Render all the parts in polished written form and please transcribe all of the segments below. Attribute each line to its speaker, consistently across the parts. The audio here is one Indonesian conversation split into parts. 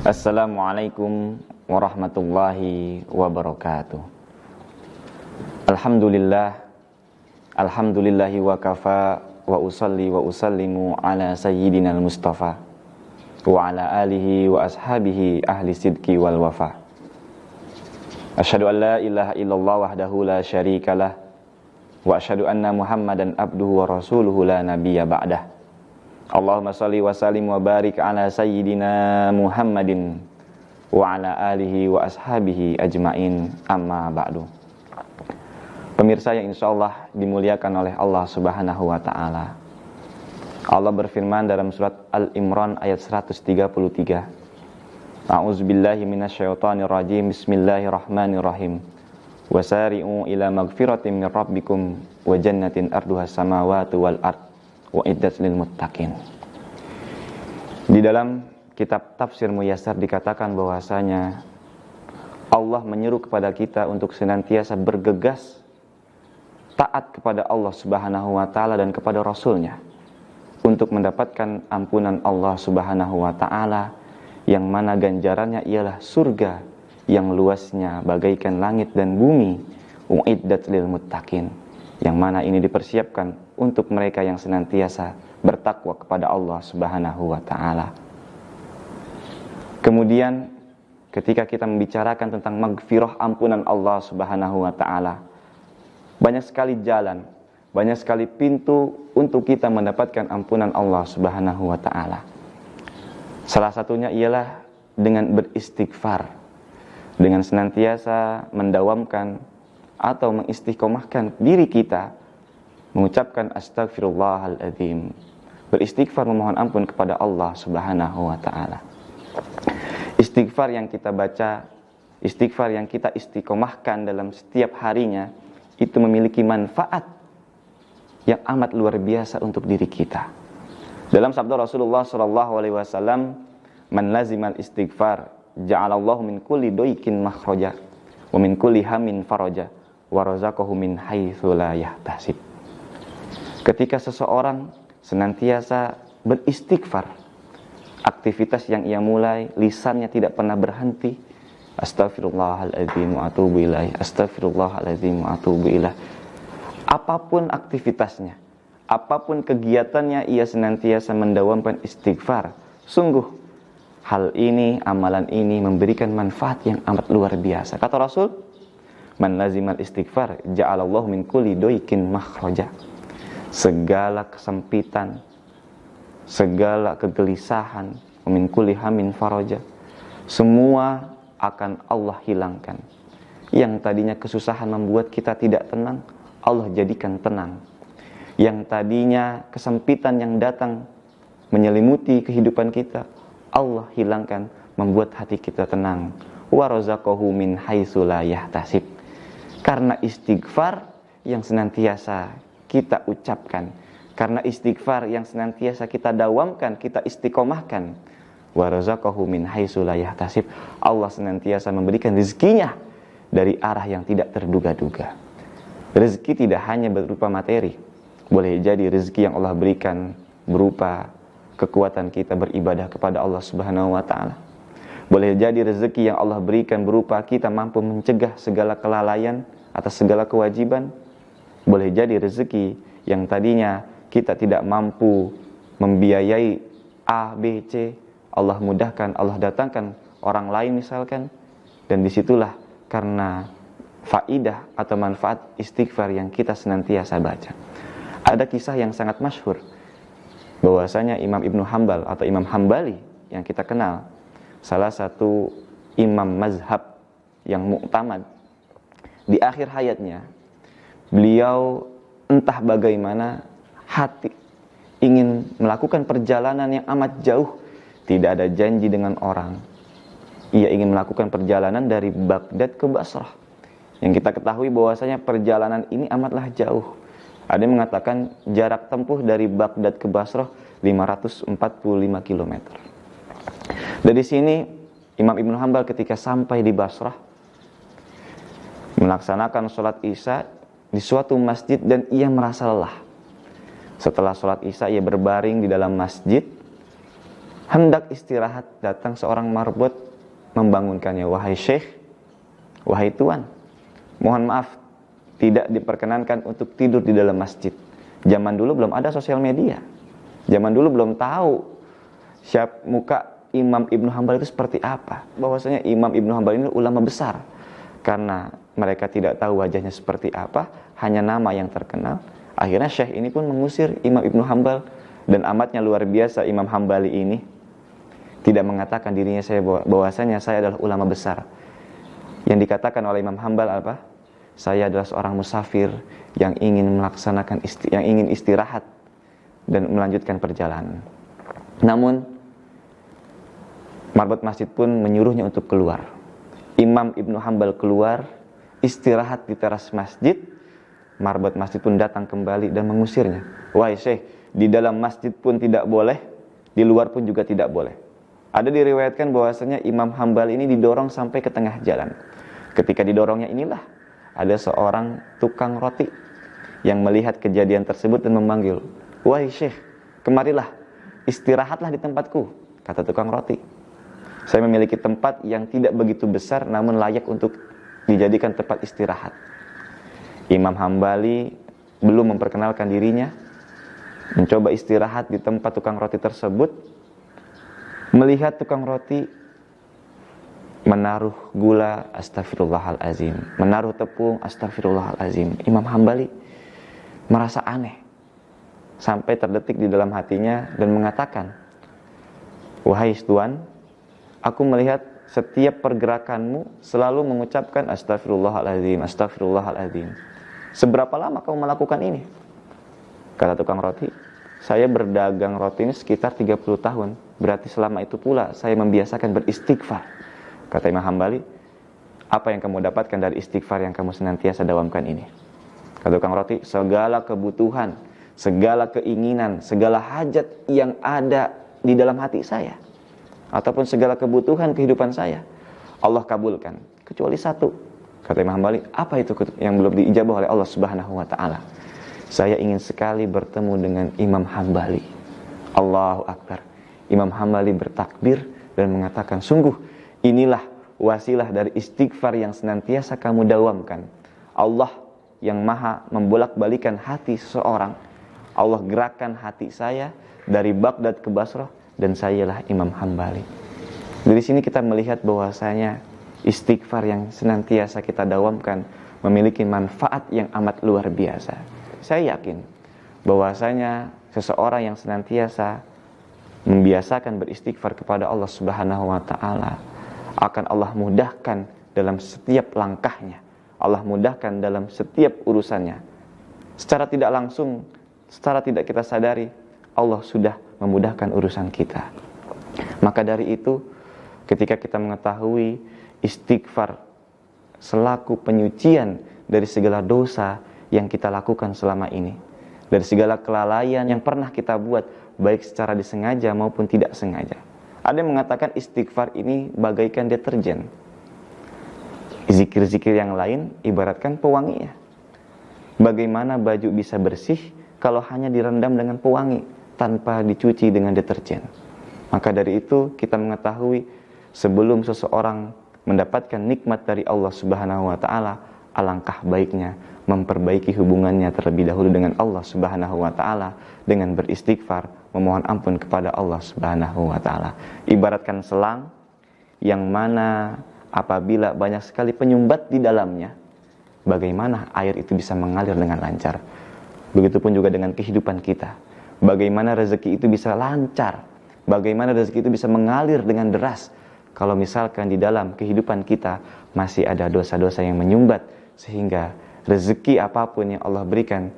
Speaker 1: Assalamualaikum warahmatullahi wabarakatuh. Alhamdulillahi wa kafa wa usalli wa usallimu ala sayyidinal mustafa wa ala alihi wa ashabihi ahli sidqi wal wafa. Asyhadu an la ilaha illallah wahdahu la syarikalah wa asyhadu anna Muhammadan abduhu wa rasuluhu la nabiyya ba'dah. Allahumma salli wa sallim wa barik ala sayyidina Muhammadin wa ala alihi wa ashabihi ajmain, amma ba'du. Pemirsa yang insyaallah dimuliakan oleh Allah Subhanahu wa taala. Allah berfirman dalam surat Al-Imran ayat 133. A'udzubillahi minasyaitonir rajim. Bismillahirrahmanirrahim. Wasari'u ila magfiratin min rabbikum wa jannatin arduhas samawati wal ard wa iddat lil muttaqin. Di dalam kitab Tafsir Muyassar dikatakan bahwasanya Allah menyeru kepada kita untuk senantiasa bergegas taat kepada Allah Subhanahu wa taala dan kepada Rasulnya untuk mendapatkan ampunan Allah Subhanahu wa taala, yang mana ganjarannya ialah surga yang luasnya bagaikan langit dan bumi, wa iddat lil muttaqin, yang mana ini dipersiapkan untuk mereka yang senantiasa bertakwa kepada Allah Subhanahu wa taala. Kemudian ketika kita membicarakan tentang magfirah, ampunan Allah Subhanahu wa taala, banyak sekali jalan, banyak sekali pintu untuk kita mendapatkan ampunan Allah Subhanahu wa taala. Salah satunya ialah dengan beristighfar, dengan senantiasa mendawamkan atau mengistiqomahkan diri kita mengucapkan astagfirullahaladzim, beristighfar, memohon ampun kepada Allah Subhanahu wa taala. Istighfar yang kita baca, istighfar yang kita istiqomahkan dalam setiap harinya, itu memiliki manfaat yang amat luar biasa untuk diri kita. Dalam sabda Rasulullah sallallahu alaihi wasallam, "Man lazimal istighfar, ja'alallahu min kulli doikin makhraja, wa min kulli hamin faraja, wa razaqahu min haitsu la yahtasib." Ketika seseorang senantiasa beristighfar, aktivitas yang ia mulai, lisannya tidak pernah berhenti, astagfirullahaladzim wa atubu ilaih, astagfirullahaladzim wa atubu ilaih. Apapun aktivitasnya, apapun kegiatannya, ia senantiasa mendawamkan istighfar. Sungguh hal ini, amalan ini memberikan manfaat yang amat luar biasa. Kata Rasul, "Man lazimal istighfar, ja'alallahu min kulli doikin makhraja." Segala kesempitan, segala kegelisahan, min kulli hamin faraja, semua akan Allah hilangkan. Yang tadinya kesusahan membuat kita tidak tenang, Allah jadikan tenang. Yang tadinya kesempitan yang datang menyelimuti kehidupan kita, Allah hilangkan, membuat hati kita tenang. Wa razaqahu min haitsu la yahtasib. Karena istighfar yang senantiasa kita ucapkan, karena istighfar yang senantiasa kita dawamkan, kita istiqomahkan, wa razaqahu min haitsu la yahtasib, Allah senantiasa memberikan rezekinya dari arah yang tidak terduga-duga. Rezeki tidak hanya berupa materi, boleh jadi rezeki yang Allah berikan berupa kekuatan kita beribadah kepada Allah Subhanahu wa taala. Boleh jadi rezeki yang Allah berikan berupa kita mampu mencegah segala kelalaian atas segala kewajiban. Boleh jadi rezeki yang tadinya kita tidak mampu membiayai A, B, C, Allah mudahkan, Allah datangkan orang lain misalkan. Dan disitulah karena faidah atau manfaat istighfar yang kita senantiasa baca. Ada kisah yang sangat masyhur, bahwasanya Imam Ibnu Hanbal atau Imam Hambali yang kita kenal, salah satu imam mazhab yang muktamad, di akhir hayatnya beliau entah bagaimana hati ingin melakukan perjalanan yang amat jauh, tidak ada janji dengan orang. Ia ingin melakukan perjalanan dari Baghdad ke Basrah. Yang kita ketahui bahwasanya perjalanan ini amatlah jauh. Ada yang mengatakan jarak tempuh dari Baghdad ke Basrah 545 km. Dari sini Imam Ibnu Hanbal ketika sampai di Basrah melaksanakan sholat isya di suatu masjid dan ia merasa lelah. Setelah sholat isya ia berbaring di dalam masjid, hendak istirahat, datang seorang marbot membangunkannya. Wahai syekh, wahai tuan, mohon maaf, tidak diperkenankan untuk tidur di dalam masjid. Zaman dulu belum ada sosial media. Zaman dulu belum tahu muka Imam Ibnu Hanbal itu seperti apa. Bahwasanya Imam Ibnu Hanbal ini ulama besar. Karena mereka tidak tahu wajahnya seperti apa, hanya nama yang terkenal. Akhirnya syekh ini pun mengusir Imam Ibnu Hanbal. Dan amatnya luar biasa Imam Hanbali ini tidak mengatakan dirinya bahwasanya saya adalah ulama besar. Yang dikatakan oleh Imam Hanbal apa? Saya adalah seorang musafir yang ingin melaksanakan yang ingin istirahat dan melanjutkan perjalanan. Namun marbot masjid pun menyuruhnya untuk keluar. Imam Ibnu Hanbal keluar, istirahat di teras masjid. Marbot masjid pun datang kembali dan mengusirnya. Wahai syekh, di dalam masjid pun tidak boleh, di luar pun juga tidak boleh. Ada diriwayatkan bahwasanya Imam Hanbal ini didorong sampai ke tengah jalan. Ketika didorongnya inilah ada seorang tukang roti yang melihat kejadian tersebut dan memanggil, wahai syekh, kemarilah, istirahatlah di tempatku, kata tukang roti. Saya memiliki tempat yang tidak begitu besar namun layak untuk dijadikan tempat istirahat. Imam Hanbali belum memperkenalkan dirinya, mencoba istirahat di tempat tukang roti tersebut. Melihat tukang roti menaruh gula, astagfirullahalazim, menaruh tepung, astagfirullahalazim. Imam Hanbali merasa aneh sampai terdetik di dalam hatinya dan mengatakan, wahai tuan, aku melihat setiap pergerakanmu selalu mengucapkan astagfirullahalazim, astagfirullahalazim. Seberapa lama kamu melakukan ini? Kata tukang roti, saya berdagang roti ini sekitar 30 tahun. Berarti selama itu pula saya membiasakan beristighfar. Kata Imam Hanbali, apa yang kamu dapatkan dari istighfar yang kamu senantiasa dawamkan ini? Kata tukang roti, segala kebutuhan, segala keinginan, segala hajat yang ada di dalam hati saya, ataupun segala kebutuhan kehidupan saya, Allah kabulkan, kecuali satu. Kata Imam Hanbali, apa itu yang belum diijabah oleh Allah Subhanahu wa ta'ala? Saya ingin sekali bertemu dengan Imam Hanbali. Allahu Akbar. Imam Hanbali bertakbir dan mengatakan, sungguh inilah wasilah dari istighfar yang senantiasa kamu dawamkan. Allah yang maha membolak-balikan hati seseorang. Allah gerakkan hati saya dari Baghdad ke Basrah dan sayalah Imam Hanbali. Dari sini kita melihat bahwasanya istighfar yang senantiasa kita dawamkan memiliki manfaat yang amat luar biasa. Saya yakin bahwasanya seseorang yang senantiasa membiasakan beristighfar kepada Allah Subhanahu wa ta'ala akan Allah mudahkan dalam setiap langkahnya, Allah mudahkan dalam setiap urusannya. Secara tidak langsung, secara tidak kita sadari, Allah sudah memudahkan urusan kita. Maka dari itu, ketika kita mengetahui istighfar selaku penyucian dari segala dosa yang kita lakukan selama ini, dari segala kelalaian yang pernah kita buat, baik secara disengaja maupun tidak sengaja. Ada yang mengatakan istighfar ini bagaikan deterjen. Zikir-zikir yang lain ibaratkan pewanginya. Bagaimana baju bisa bersih kalau hanya direndam dengan pewangi tanpa dicuci dengan deterjen? Maka dari itu kita mengetahui sebelum seseorang mendapatkan nikmat dari Allah Subhanahu wa ta'ala, alangkah baiknya memperbaiki hubungannya terlebih dahulu dengan Allah Subhanahu wa ta'ala dengan beristighfar, memohon ampun kepada Allah Subhanahu wa ta'ala. Ibaratkan selang yang mana apabila banyak sekali penyumbat di dalamnya, bagaimana air itu bisa mengalir dengan lancar. Begitupun juga dengan kehidupan kita. Bagaimana rezeki itu bisa lancar, bagaimana rezeki itu bisa mengalir dengan deras kalau misalkan di dalam kehidupan kita masih ada dosa-dosa yang menyumbat, sehingga rezeki apapun yang Allah berikan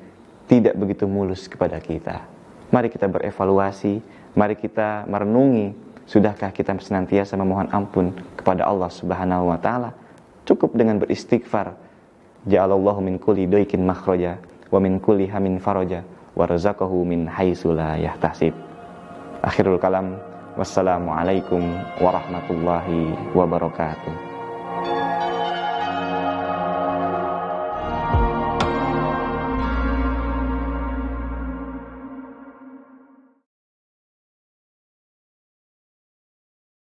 Speaker 1: tidak begitu mulus kepada kita. Mari kita berevaluasi, mari kita merenungi, sudahkah kita senantiasa memohon ampun kepada Allah Subhanahu wa ta'ala? Cukup dengan beristighfar. Ja'alallahu min kulli daikin makhraja wa min kulli hamin faraja wa razaqahu min haitsu la yahtasib. Akhirul kalam. Wassalamualaikum warahmatullahi wabarakatuh.